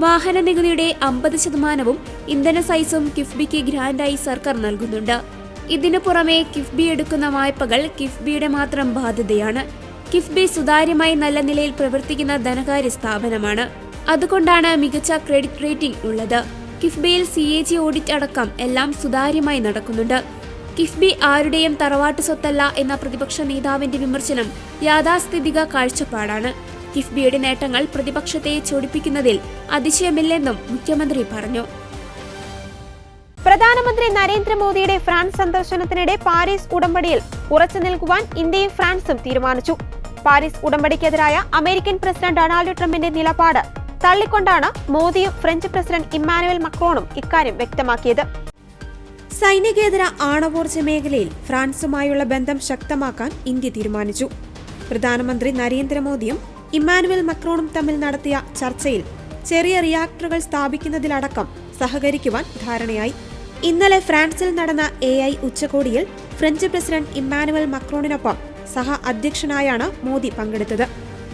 വാഹന നികുതിയുടെ 50%വും ഇന്ധന സൈസും കിഫ്ബിക്ക് ഗ്രാന്റായി സർക്കാർ നൽകുന്നുണ്ട്. ഇതിനു പുറമെ കിഫ്ബി എടുക്കുന്ന വായ്പകൾ കിഫ്ബിയുടെ മാത്രം ബാധ്യതയാണ്. കിഫ്ബി സുതാര്യമായി നല്ല നിലയിൽ പ്രവർത്തിക്കുന്ന ധനകാര്യ സ്ഥാപനമാണ്. അതുകൊണ്ടാണ് മികച്ച ക്രെഡിറ്റ് റേറ്റിംഗ് ഉള്ളത്. കിഫ്ബിയിൽ CAG ഓഡിറ്റ് അടക്കം എല്ലാം സുതാര്യമായി നടക്കുന്നുണ്ട്. കിഫ്ബി ആരുടെയും തറവാട്ട് സ്വത്തല്ല എന്ന പ്രതിപക്ഷ നേതാവിന്റെ വിമർശനം യാഥാസ്ഥിതിക കാഴ്ചപ്പാടാണ്. കിഫ്ബിയുടെ നേട്ടങ്ങൾ പ്രതിപക്ഷത്തെ ചൊടിപ്പിക്കുന്നതിൽ അതിശയമില്ലെന്നും മുഖ്യമന്ത്രി പറഞ്ഞു. പ്രധാനമന്ത്രി നരേന്ദ്രമോദിയുടെ ഫ്രാൻസ് സന്ദർശനത്തിനിടെ പാരീസ് ഉടമ്പടിയിൽ ഉറച്ചു നിൽക്കുവാൻ ഇന്ത്യയും ഫ്രാൻസും തീരുമാനിച്ചു. പാരീസ് ഉടമ്പടിക്കെതിരായ അമേരിക്കൻ പ്രസിഡന്റ് ഡൊണാൾഡ് ട്രംപിന്റെ നിലപാട് തള്ളിക്കൊണ്ടാണ് മോദിയും ഫ്രഞ്ച് പ്രസിഡന്റ് ഇമ്മാനുവൽ മക്രോണും ഇക്കാര്യം വ്യക്തമാക്കിയത്. സൈനികേതര ആണവോർജ്ജ മേഖലയിൽ ഫ്രാൻസുമായുള്ള ബന്ധം ശക്തമാക്കാൻ ഇന്ത്യ തീരുമാനിച്ചു. പ്രധാനമന്ത്രി നരേന്ദ്രമോദിയും ഇമ്മാനുവൽ മക്രോണും തമ്മിൽ നടത്തിയ ചർച്ചയിൽ ചെറിയ റിയാക്ടറുകൾ സ്ഥാപിക്കുന്നതിലടക്കം സഹകരിക്കുവാൻ ധാരണയായി. ഇന്നലെ ഫ്രാൻസിൽ നടന്ന AI ഉച്ചകോടിയിൽ ഫ്രഞ്ച് പ്രസിഡന്റ് ഇമ്മാനുവൽ മക്രോണിനൊപ്പം സഹ അധ്യക്ഷനായാണ് മോദി പങ്കെടുത്തത്.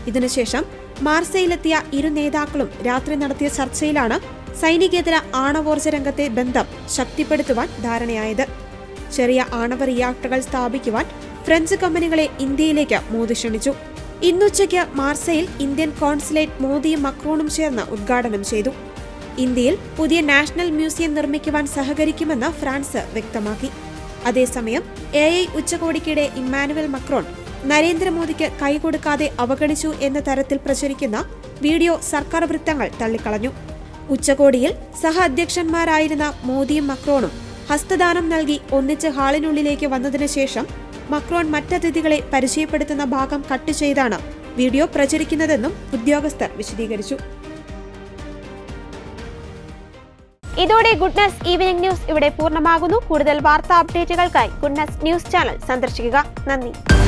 ഇതിനുശേഷം മാർസയിലെത്തിയ ഇരു നേതാക്കളും രാത്രി നടത്തിയ ചർച്ചയിലാണ് സൈനികേതര ആണവോർജ്ജ രംഗത്തെ ബന്ധം ശക്തിപ്പെടുത്തുവാൻ ധാരണയായത്. ചെറിയ ആണവ റിയാക്ടറുകൾ സ്ഥാപിക്കുവാൻ ഫ്രഞ്ച് കമ്പനികളെ ഇന്ത്യയിലേക്ക് മോദി ക്ഷണിച്ചു. ഇന്നുച്ചയ്ക്ക് മാർസയിൽ ഇന്ത്യൻ കോൺസുലേറ്റ് മോദിയും മക്രോണും ചേർന്ന് ഉദ്ഘാടനം ചെയ്തു. ഇന്ത്യയിൽ പുതിയ നാഷണൽ മ്യൂസിയം നിർമ്മിക്കുവാൻ സഹകരിക്കുമെന്ന് ഫ്രാൻസ് വ്യക്തമാക്കി. അതേസമയം AI ഉച്ചകോടിക്കിടെ ഇമ്മാനുവൽ മക്രോൺ നരേന്ദ്രമോദിക്ക് കൈകൊടുക്കാതെ അവഗണിച്ചു എന്ന തരത്തിൽ പ്രചരിക്കുന്ന വീഡിയോ സർക്കാർ വൃത്തങ്ങൾ തള്ളിക്കളഞ്ഞു. ഉച്ചകോടിയിൽ സഹ അധ്യക്ഷന്മാരായിരുന്ന മോദിയും മക്രോണും ഹസ്തദാനം നൽകി ഒന്നിച്ച് ഹാളിനുള്ളിലേക്ക് വന്നതിനു ശേഷം മക്രോൺ മറ്റതിഥികളെ പരിചയപ്പെടുത്തുന്ന ഭാഗം കട്ട് ചെയ്താണ് വീഡിയോ പ്രചരിക്കുന്നതെന്നും ഉദ്യോഗസ്ഥർ വിശദീകരിച്ചു. ഇതോടെ ഗുഡ്നസ് ഈവനിംഗ് ന്യൂസ് ഇവിടെ പൂർണ്ണമാകുന്നു. കൂടുതൽ വാർത്താ അപ്ഡേറ്റുകൾക്കായി ഗുഡ്നസ് ന്യൂസ് ചാനൽ സന്ദർശിക്കുക. നന്ദി.